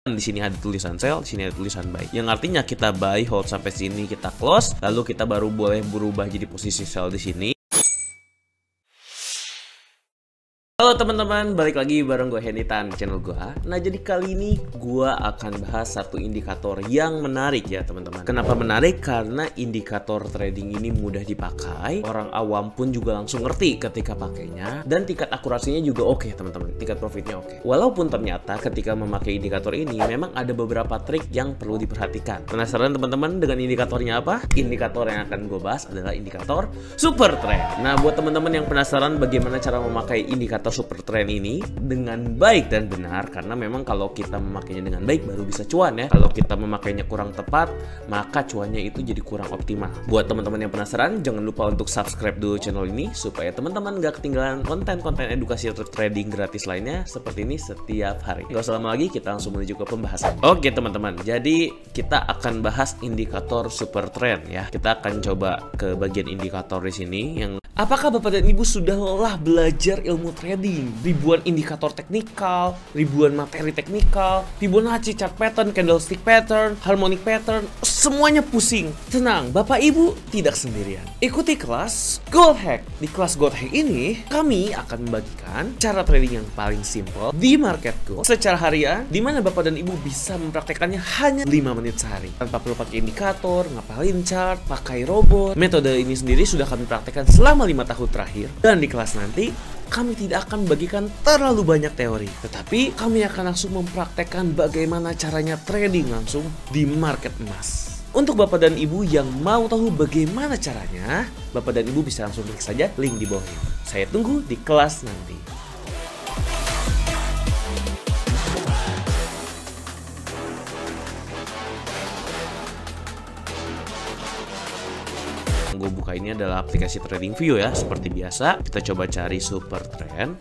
Di sini ada tulisan sell, di sini ada tulisan buy. Yang artinya kita buy, hold sampai sini, kita close, lalu kita baru boleh berubah jadi posisi sell di sini. Halo teman-teman, balik lagi bareng gue Henitan channel gue. Nah, jadi kali ini gue akan bahas satu indikator yang menarik ya teman-teman. Kenapa menarik? Karena indikator trading ini mudah dipakai, orang awam pun juga langsung ngerti ketika pakainya, dan tingkat akurasinya juga oke teman-teman, tingkat profitnya oke. Walaupun ternyata ketika memakai indikator ini memang ada beberapa trik yang perlu diperhatikan. Penasaran teman-teman dengan indikatornya apa? Indikator yang akan gue bahas adalah indikator super trend. Nah, buat teman-teman yang penasaran bagaimana cara memakai indikator super trend ini dengan baik dan benar, karena memang kalau kita memakainya dengan baik baru bisa cuan ya. Kalau kita memakainya kurang tepat, maka cuannya itu jadi kurang optimal. Buat teman-teman yang penasaran, jangan lupa untuk subscribe dulu channel ini supaya teman-teman gak ketinggalan konten-konten edukasi trading gratis lainnya seperti ini setiap hari. Gak usah lama lagi, kita langsung menuju ke pembahasan. Oke teman-teman, jadi kita akan bahas indikator super trend ya. Kita akan coba ke bagian indikator di sini yang apakah Bapak dan Ibu sudah lelah belajar ilmu trading? Ribuan indikator teknikal, ribuan materi teknikal, Fibonacci chart pattern, candlestick pattern, harmonic pattern, semuanya pusing. Tenang, Bapak Ibu tidak sendirian. Ikuti kelas Gold Hack. Di kelas Gold Hack ini, kami akan membagikan cara trading yang paling simple di market gold secara harian, di mana Bapak dan Ibu bisa mempraktekannya hanya 5 menit sehari. Tanpa perlu pakai indikator, ngapalin chart, pakai robot. Metode ini sendiri sudah kami praktekkan selama 5 tahun terakhir. Dan di kelas nanti, kami tidak akan membagikan terlalu banyak teori, tetapi kami akan langsung mempraktekkan bagaimana caranya trading langsung di market emas. Untuk Bapak dan Ibu yang mau tahu bagaimana caranya, Bapak dan Ibu bisa langsung klik saja link di bawah ini. Saya tunggu di kelas nanti. Gue buka ini adalah aplikasi TradingView ya. Seperti biasa, kita coba cari super trend.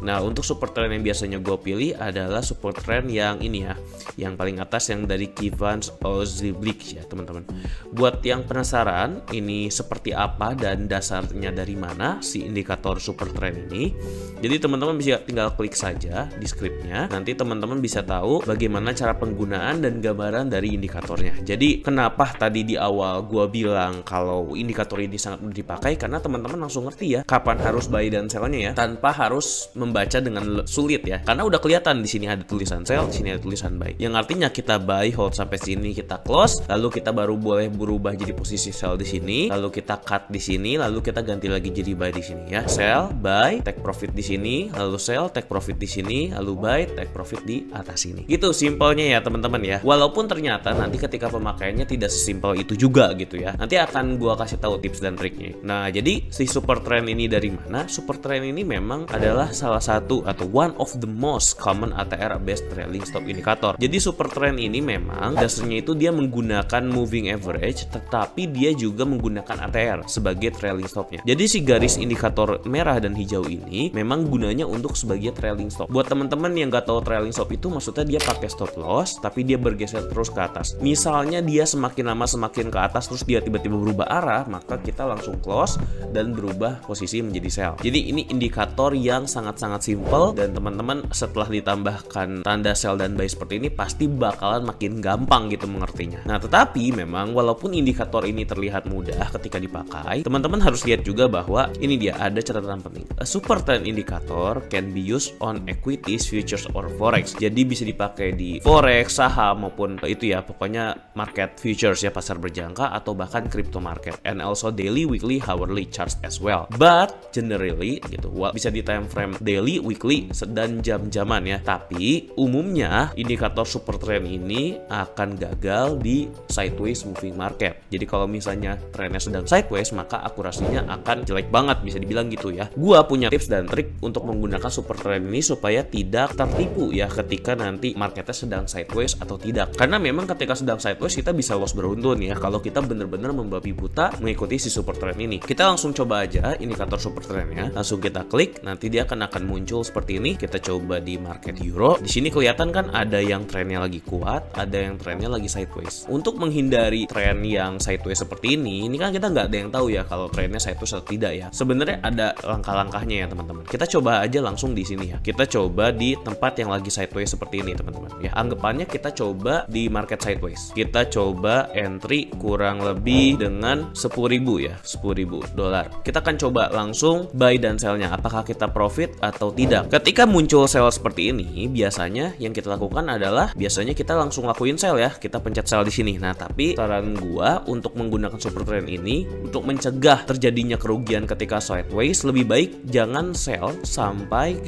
Nah, untuk super trend yang biasanya gue pilih adalah super trend yang ini ya, yang paling atas, yang dari Kivans Oziblik ya teman-teman. Buat yang penasaran ini seperti apa dan dasarnya dari mana si indikator super trend ini, jadi teman-teman bisa tinggal klik saja di scriptnya. Nanti teman-teman bisa tahu bagaimana cara penggunaan dan gambaran dari indikatornya. Jadi kenapa tadi di awal gue bilang kalau indikator ini sangat mudah dipakai, karena teman-teman langsung ngerti ya kapan harus buy dan sell-nya ya, tanpa harus membaca dengan sulit ya. Karena udah kelihatan di sini ada tulisan sell, di sini ada tulisan buy. Yang artinya kita buy, hold sampai sini, kita close, lalu kita baru boleh berubah jadi posisi sell di sini, lalu kita cut di sini, lalu kita ganti lagi jadi buy di sini ya. Sell, buy, take profit di sini, lalu sell, take profit di sini, lalu buy, take profit di atas sini. Gitu simpelnya ya teman-teman ya. Walaupun ternyata nanti ketika pemakaiannya tidak sesimpel itu juga gitu ya. Nanti akan gua kasih tahu tips dan triknya. Nah, jadi si super trend ini dari mana? Super trend ini memang adalah salah satu atau one of the most common ATR based trailing stop indicator. Jadi super trend ini memang dasarnya itu dia menggunakan moving average, tetapi dia juga menggunakan ATR sebagai trailing stopnya. Jadi si garis indikator merah dan hijau ini memang gunanya untuk sebagai trailing stop. Buat teman-teman yang nggak tahu trailing stop itu, maksudnya dia pakai stop loss tapi dia bergeser terus ke atas. Misalnya dia semakin lama semakin ke atas terus dia tiba-tiba berubah arah, maka kita langsung close dan berubah posisi menjadi sell. Jadi ini indikator yang sangat-sangat simple, dan teman-teman setelah ditambahkan tanda sell dan buy seperti ini pasti bakalan makin gampang gitu mengertinya. Nah, tetapi memang walaupun indikator ini terlihat mudah ketika dipakai, teman-teman harus lihat juga bahwa ini dia ada catatan penting. A super trend indicator can be used on equities, futures, or forex. Jadi bisa dipakai di forex, saham, maupun itu ya, pokoknya market futures ya, pasar berjangka, atau bahkan crypto market, and also daily, weekly, hourly charts as well. But generally gitu, bisa di time frame daily, weekly, dan jam-jaman ya. Tapi umumnya indikator super trend ini akan gagal di sideways moving market. Jadi kalau misalnya trennya sedang sideways, maka akurasinya akan jelek banget, bisa dibilang gitu ya. Gua punya tips dan trik untuk menggunakan super trend ini supaya tidak tertipu ya ketika nanti marketnya sedang sideways atau tidak. Karena memang ketika sedang sideways kita bisa loss beruntun ya kalau kita benar-benar membabi buta mengikuti si super trend ini. Kita langsung coba aja indikator super trendnya, langsung kita klik, nanti dia akan muncul seperti ini. Kita coba di market euro. Di sini kelihatan kan ada yang trennya lagi kuat, ada yang trennya lagi sideways. Untuk menghindari tren yang sideways seperti ini kan kita nggak ada yang tahu ya kalau trennya sideways atau tidak ya. Sebenarnya ada langkah-langkahnya ya teman-teman. Kita coba aja langsung di sini ya. Kita coba di tempat yang lagi sideways seperti ini teman-teman ya. Anggapannya kita coba di market sideways. Kita coba entry kurang lebih dengan 10.000 ya, 10.000 dolar. Kita akan coba langsung buy dan sell-nya. Apakah kita profit atau tidak? Ketika muncul sell seperti ini, biasanya yang kita lakukan adalah biasanya kita langsung lakuin sell ya. Kita pencet sell di sini. Nah, tapi saran gua untuk menggunakan super trend ini untuk mencegah terjadinya kerugian ketika sideways, lebih baik jangan sell sampai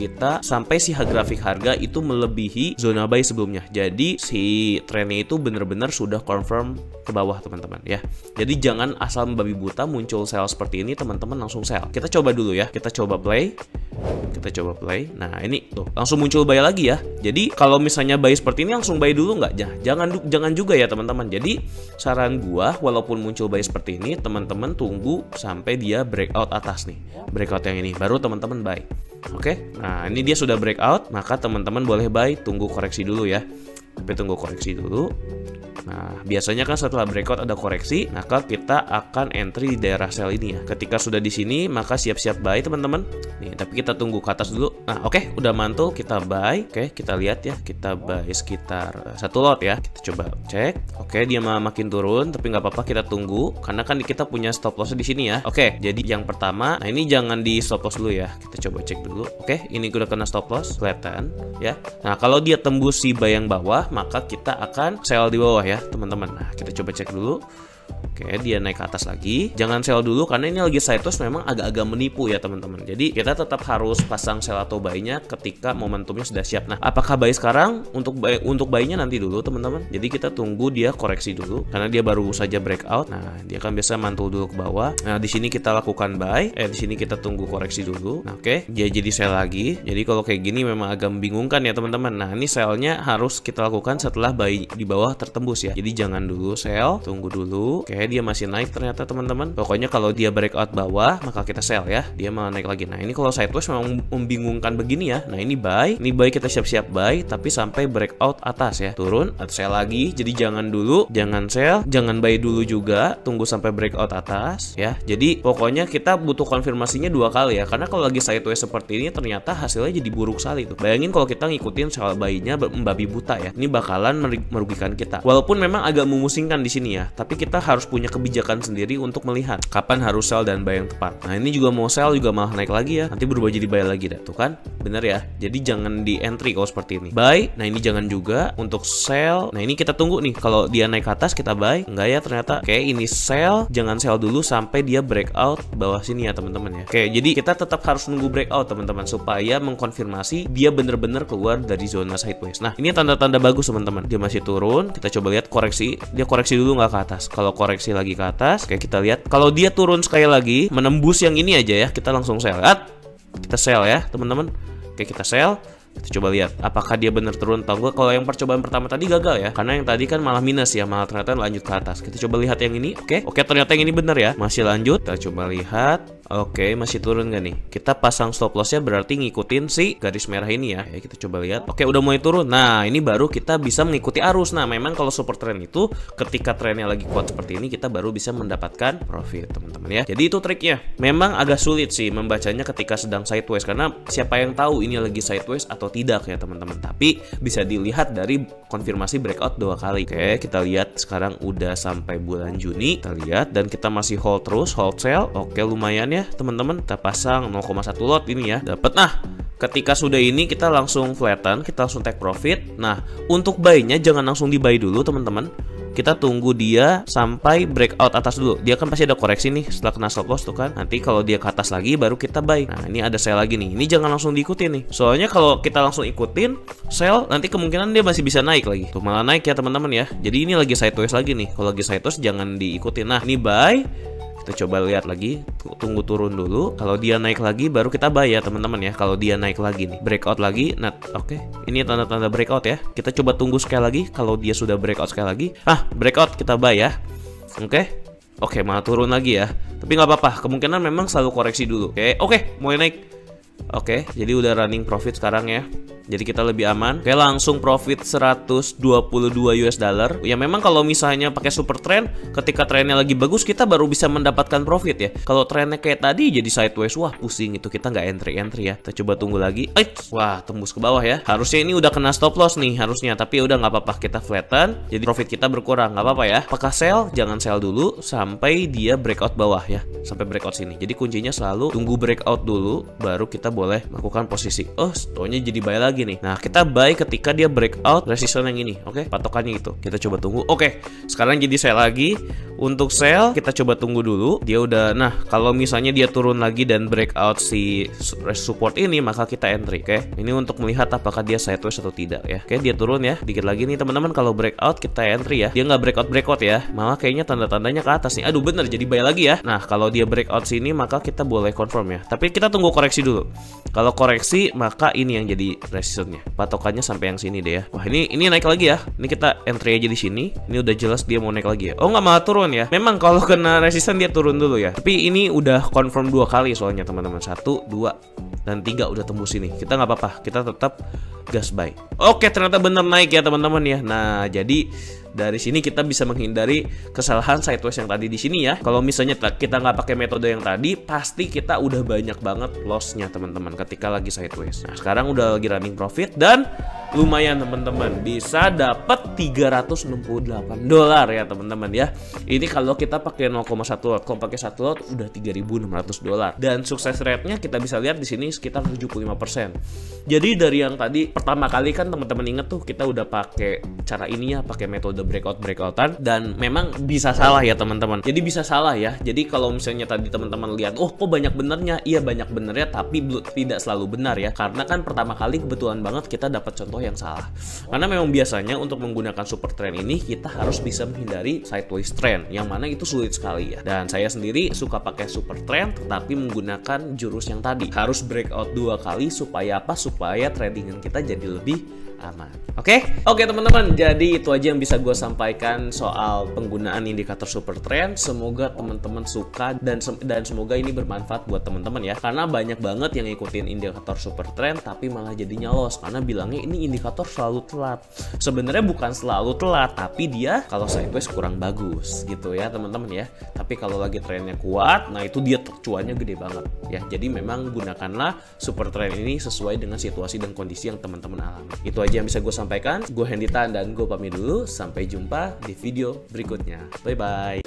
si grafik harga itu melebihi zona buy sebelumnya. Jadi si trennya itu benar-benar sudah confirm ke bawah teman-teman ya. Jadi jangan asal membabi buta muncul sell seperti ini teman-teman langsung sell. Kita coba dulu ya. Kita coba play. Nah, ini tuh langsung muncul buy lagi ya. Jadi kalau misalnya buy seperti ini langsung buy dulu nggak? Jangan juga ya teman-teman. Jadi saran gua walaupun muncul buy seperti ini, teman-teman tunggu sampai dia breakout atas nih. Breakout yang ini baru teman-teman buy. Oke. Nah, ini dia sudah breakout, maka teman-teman boleh buy, tunggu koreksi dulu ya. Tapi tunggu koreksi dulu. Nah, biasanya kan setelah breakout ada koreksi, maka kita akan entry di daerah sell ini ya. Ketika sudah di sini, maka siap-siap buy teman-teman. Nih, tapi kita tunggu ke atas dulu. Nah, oke, udah mantul, kita buy. Oke, kita lihat ya, kita buy sekitar 1 lot ya. Kita coba cek. Oke, dia makin turun, tapi nggak apa-apa, kita tunggu karena kan kita punya stop loss di sini ya. Oke, jadi yang pertama, nah ini jangan di stop loss dulu ya. Kita coba cek dulu. Oke, ini udah kena stop loss, kelihatan ya. Nah, kalau dia tembus si buy yang bawah, maka kita akan sell di bawah ya teman-teman. Nah, kita coba cek dulu. Oke, dia naik ke atas lagi. Jangan sell dulu karena ini lagi sideways, memang agak-agak menipu ya teman-teman. Jadi kita tetap harus pasang sell atau buy-nya ketika momentumnya sudah siap. Nah, apakah buy sekarang? Untuk buy-nya nanti dulu teman-teman. Jadi kita tunggu dia koreksi dulu karena dia baru saja breakout. Nah, dia kan biasa mantul dulu ke bawah. Nah, di sini kita lakukan buy. Di sini kita tunggu koreksi dulu. Nah, oke, dia jadi sell lagi. Jadi kalau kayak gini memang agak membingungkan ya teman-teman. Nah, ini sell-nya harus kita lakukan setelah buy di bawah tertembus ya. Jadi jangan dulu sell, tunggu dulu. Oke, dia masih naik ternyata teman-teman. Pokoknya kalau dia breakout bawah maka kita sell ya. Dia malah naik lagi. Nah, ini kalau sideways memang membingungkan begini ya. Nah, ini buy kita siap-siap buy tapi sampai breakout atas ya. Turun atau sell lagi. Jadi jangan sell, jangan buy dulu juga, tunggu sampai breakout atas ya. Jadi pokoknya kita butuh konfirmasinya 2 kali ya. Karena kalau lagi sideways seperti ini ternyata hasilnya jadi buruk sekali tuh. Bayangin kalau kita ngikutin sell buy-nya membabi buta ya. Ini bakalan merugikan kita. Walaupun memang agak memusingkan di sini ya, tapi kita harus punya kebijakan sendiri untuk melihat kapan harus sell dan buy yang tepat. Nah, ini juga mau sell juga malah naik lagi ya. Nanti berubah jadi buy lagi dah. Tuh kan? Bener ya. Jadi jangan di entry kalau seperti ini. Buy, nah ini jangan juga. Untuk sell, nah ini kita tunggu nih. Kalau dia naik ke atas kita buy. Enggak ya ternyata. Oke, ini sell, jangan sell dulu sampai dia breakout bawah sini ya teman-teman ya. Oke, jadi kita tetap harus nunggu breakout teman-teman supaya mengkonfirmasi dia bener-bener keluar dari zona sideways. Nah, ini tanda-tanda bagus teman-teman. Dia masih turun. Kita coba lihat koreksi. Dia koreksi dulu nggak ke atas. Kalau koreksi lagi ke atas, kayak kita lihat kalau dia turun sekali lagi menembus yang ini aja ya, kita langsung sell. Kita sell ya teman-teman. Oke, kita sell. Kita coba lihat apakah dia benar turun atau enggak. Kalau yang percobaan pertama tadi gagal ya, karena yang tadi kan malah minus ya, malah ternyata lanjut ke atas. Kita coba lihat yang ini. Oke, ternyata yang ini benar ya, masih lanjut. Kita coba lihat. Oke, masih turun gak nih? Kita pasang stop lossnya berarti ngikutin si garis merah ini ya. Kita coba lihat. Oke, udah mulai turun. Nah, ini baru kita bisa mengikuti arus. Nah, memang kalau super trend itu ketika trennya lagi kuat seperti ini, kita baru bisa mendapatkan profit teman-teman ya. Jadi itu triknya. Memang agak sulit sih membacanya ketika sedang sideways, karena siapa yang tahu ini lagi sideways atau tidak ya teman-teman. Tapi bisa dilihat dari konfirmasi breakout 2 kali. Oke, kita lihat sekarang udah sampai bulan Juni. Kita lihat dan kita masih hold terus, hold sell. Oke, lumayan ya teman-teman. Kita pasang 0,1 lot ini ya. Dapat. Nah, ketika sudah ini kita langsung flatten, kita langsung take profit. Nah, untuk buy-nya jangan langsung di buy dulu teman-teman. Kita tunggu dia sampai breakout atas dulu. Dia kan pasti ada koreksi nih setelah kena stop loss tuh kan. Nanti kalau dia ke atas lagi baru kita buy. Nah, ini ada sell lagi nih. Ini jangan langsung diikutin nih. Soalnya kalau kita langsung ikutin sell, nanti kemungkinan dia masih bisa naik lagi. Tuh malah naik ya teman-teman ya. Jadi ini lagi sideways lagi nih. Kalau lagi sideways jangan diikutin. Nah, ini buy. Kita coba lihat lagi, tunggu turun dulu. Kalau dia naik lagi baru kita buy ya teman-teman ya. Kalau dia naik lagi nih, breakout lagi. Nah, oke. Ini tanda-tanda breakout ya. Kita coba tunggu sekali lagi. Kalau dia sudah breakout sekali lagi, breakout kita buy ya. Oke, malah turun lagi ya. Tapi nggak apa-apa. Kemungkinan memang selalu koreksi dulu. Oke, mulai naik. Oke, jadi udah running profit sekarang ya. Jadi kita lebih aman. Oke, langsung profit 122 US dollar. Ya memang kalau misalnya pakai super trend, ketika trennya lagi bagus kita baru bisa mendapatkan profit ya. Kalau trennya kayak tadi jadi sideways, wah pusing itu, kita nggak entry ya. Kita coba tunggu lagi. Wah, tembus ke bawah ya. Harusnya ini udah kena stop loss nih harusnya, tapi udah nggak apa-apa, kita flatten. Jadi profit kita berkurang, nggak apa-apa ya. Apakah sell? Jangan sell dulu sampai dia breakout bawah ya. Sampai breakout sini. Jadi kuncinya selalu tunggu breakout dulu, baru kita boleh melakukan posisi. Oh, stoknya jadi buy lagi nih. Nah, kita buy ketika dia breakout resistance yang ini. Oke, patokannya itu. Kita coba tunggu. Oke, sekarang jadi sell lagi. Untuk sell, kita coba tunggu dulu. Dia udah, nah, kalau misalnya dia turun lagi dan breakout si support ini, maka kita entry. Oke, ini untuk melihat apakah dia sideways atau tidak ya. Oke, dia turun ya. Dikit lagi nih teman-teman, kalau breakout kita entry ya. Dia nggak breakout ya. Malah kayaknya tanda-tandanya ke atas nih. Aduh, bener, jadi buy lagi ya. Nah, kalau dia breakout sini, maka kita boleh confirm ya. Tapi kita tunggu koreksi dulu. Kalau koreksi, maka ini yang jadi resistance-nya. Patokannya sampai yang sini deh ya. Wah, ini naik lagi ya. Ini kita entry aja di sini. Ini udah jelas dia mau naik lagi ya. Oh, nggak malah turun ya. Memang kalau kena resistance dia turun dulu ya. Tapi ini udah confirm 2 kali soalnya teman-teman. 1, 2, dan 3 udah tembus ini. Kita nggak apa-apa. Kita tetap gas buy. Oke, ternyata bener naik ya teman-teman ya. Nah, jadi dari sini kita bisa menghindari kesalahan sideways yang tadi di sini ya. Kalau misalnya kita nggak pakai metode yang tadi, pasti kita udah banyak banget lossnya teman-teman ketika lagi sideways. Nah, sekarang udah lagi running profit dan lumayan teman-teman, bisa dapat 368 dolar ya teman-teman ya. Ini kalau kita pakai 0,1 lot, kalau pakai 1 lot udah 3.600 dolar. Dan sukses rate-nya kita bisa lihat di sini sekitar 75%. Jadi dari yang tadi pertama kali kan teman-teman inget tuh kita udah pakai cara ini ya, pakai metode breakout-breakoutan, dan memang bisa salah ya teman-teman. Jadi bisa salah ya. Jadi kalau misalnya tadi teman-teman lihat, oh kok banyak benernya, iya banyak benernya, tapi tidak selalu benar ya. Karena kan pertama kali kebetulan banget kita dapat contoh yang salah. Karena memang biasanya untuk menggunakan super trend ini kita harus bisa menghindari sideways trend, yang mana itu sulit sekali ya. Dan saya sendiri suka pakai super trend, tetapi menggunakan jurus yang tadi. Harus breakout 2 kali supaya apa? Supaya tradingan kita jadi lebih aman. Oke teman-teman, jadi itu aja yang bisa gue sampaikan soal penggunaan indikator super trend. Semoga teman-teman suka dan semoga ini bermanfaat buat teman-teman ya. Karena banyak banget yang ngikutin indikator super trend tapi malah jadinya loss karena bilangnya ini indikator selalu telat. Sebenarnya bukan selalu telat, tapi dia kalau sideways kurang bagus gitu ya teman-teman ya. Tapi kalau lagi trennya kuat, nah itu dia cuannya gede banget ya. Jadi memang gunakanlah super trend ini sesuai dengan situasi dan kondisi yang teman-teman alami. Itu aja yang bisa gue sampaikan. Gue Henditan dan gue pamit dulu. Sampai jumpa di video berikutnya. Bye bye.